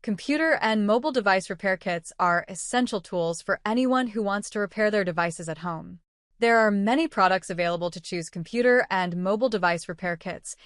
Computer and mobile device repair kits are essential tools for anyone who wants to repair their devices at home. There are many products available to choose computer and mobile device repair kits,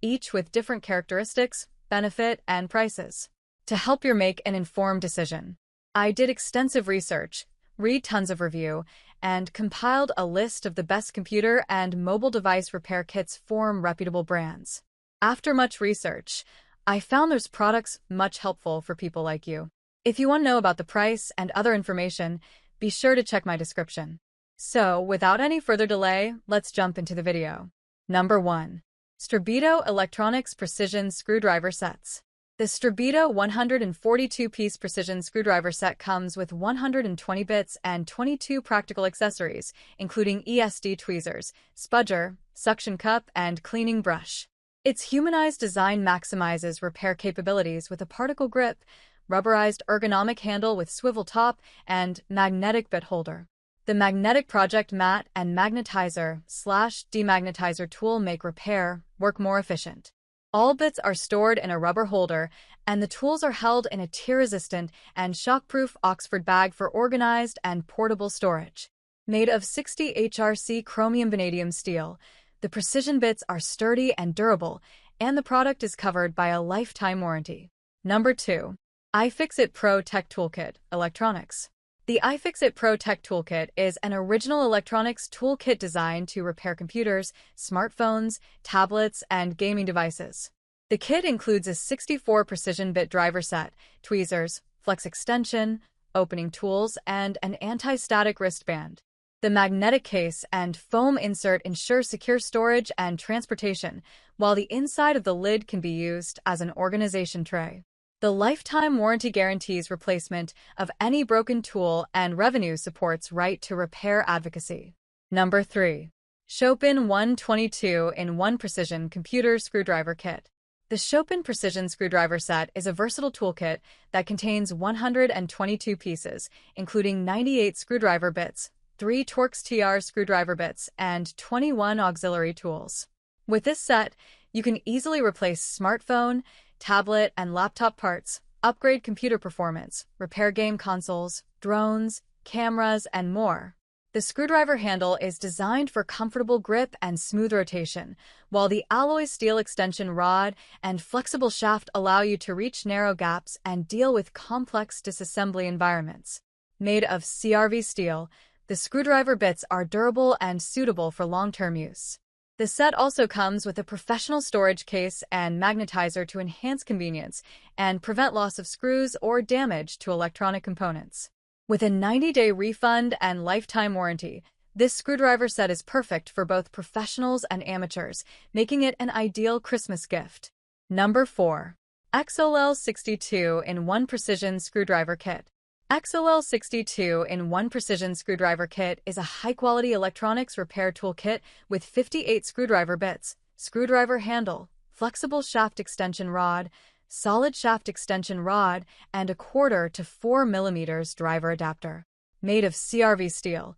each with different characteristics, benefit, and prices. To help you make an informed decision, I did extensive research, read tons of review, and compiled a list of the best computer and mobile device repair kits from reputable brands. After much research, I found those products much helpful for people like you. If you want to know about the price and other information, be sure to check my description. So, without any further delay, let's jump into the video. Number 1. Strebito Electronics Precision Screwdriver Sets. The Strebito 142-piece precision screwdriver set comes with 120 bits and 22 practical accessories, including ESD tweezers, spudger, suction cup, and cleaning brush. Its humanized design maximizes repair capabilities with a particle grip, rubberized ergonomic handle with swivel top, and magnetic bit holder. The Magnetic Project Mat and Magnetizer/Demagnetizer tool make repair work more efficient. All bits are stored in a rubber holder, and the tools are held in a tear-resistant and shockproof Oxford bag for organized and portable storage. Made of 60 HRC chromium vanadium steel, the precision bits are sturdy and durable, and the product is covered by a lifetime warranty. Number 2. iFixit Pro Tech Toolkit Electronics. The iFixit Pro Tech Toolkit is an original electronics toolkit designed to repair computers, smartphones, tablets, and gaming devices. The kit includes a 64 precision bit driver set, tweezers, flex extension, opening tools, and an anti-static wristband. The magnetic case and foam insert ensure secure storage and transportation, while the inside of the lid can be used as an organization tray. The lifetime warranty guarantees replacement of any broken tool and revenue supports right to repair advocacy. Number 3. Chopin 122-in-1 Precision Computer Screwdriver Kit. The Chopin Precision Screwdriver Set is a versatile toolkit that contains 122 pieces, including 98 screwdriver bits, 3 Torx TR screwdriver bits, and 21 auxiliary tools. With this set, you can easily replace smartphone, tablet, and laptop parts, upgrade computer performance, repair game consoles, drones, cameras, and more. The screwdriver handle is designed for comfortable grip and smooth rotation, while the alloy steel extension rod and flexible shaft allow you to reach narrow gaps and deal with complex disassembly environments. Made of CRV steel, the screwdriver bits are durable and suitable for long-term use. The set also comes with a professional storage case and magnetizer to enhance convenience and prevent loss of screws or damage to electronic components. With a 90-day refund and lifetime warranty, this screwdriver set is perfect for both professionals and amateurs, making it an ideal Christmas gift. Number 4. XOL 62-in-1 Precision Screwdriver Kit. XOL 62-in-1 Precision Screwdriver Kit is a high-quality electronics repair tool kit with 58 screwdriver bits, screwdriver handle, flexible shaft extension rod, solid shaft extension rod, and a 1/4 to 4 mm driver adapter. Made of CRV steel,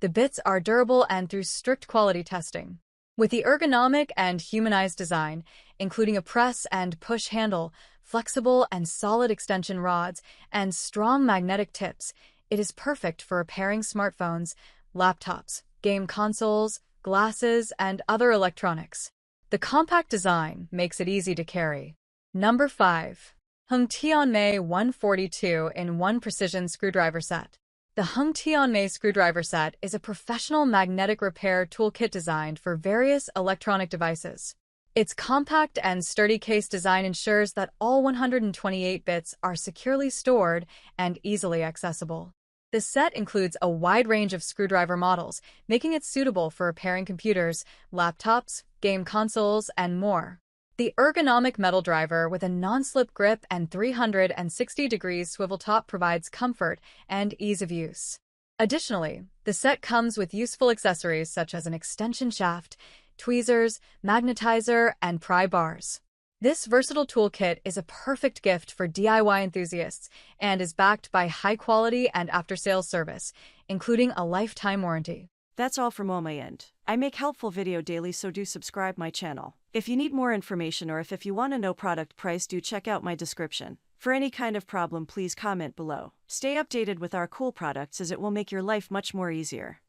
the bits are durable and through strict quality testing. With the ergonomic and humanized design, including a press and push handle, flexible and solid extension rods, and strong magnetic tips, it is perfect for repairing smartphones, laptops, game consoles, glasses, and other electronics. The compact design makes it easy to carry. Number 5. Hung Tianmei 142-in-1 Precision Screwdriver Set. The Hung Tianmei screwdriver set is a professional magnetic repair toolkit designed for various electronic devices. Its compact and sturdy case design ensures that all 128 bits are securely stored and easily accessible. The set includes a wide range of screwdriver models, making it suitable for repairing computers, laptops, game consoles, and more. The ergonomic metal driver with a non-slip grip and 360 degrees swivel top provides comfort and ease of use. Additionally, the set comes with useful accessories such as an extension shaft, tweezers, magnetizer, and pry bars. This versatile toolkit is a perfect gift for DIY enthusiasts and is backed by high-quality and after-sales service, including a lifetime warranty. That's all from my end. I make helpful video daily, so do subscribe my channel. If you need more information or if you want to know product price, do check out my description. For any kind of problem, please comment below. Stay updated with our cool products as it will make your life much more easier.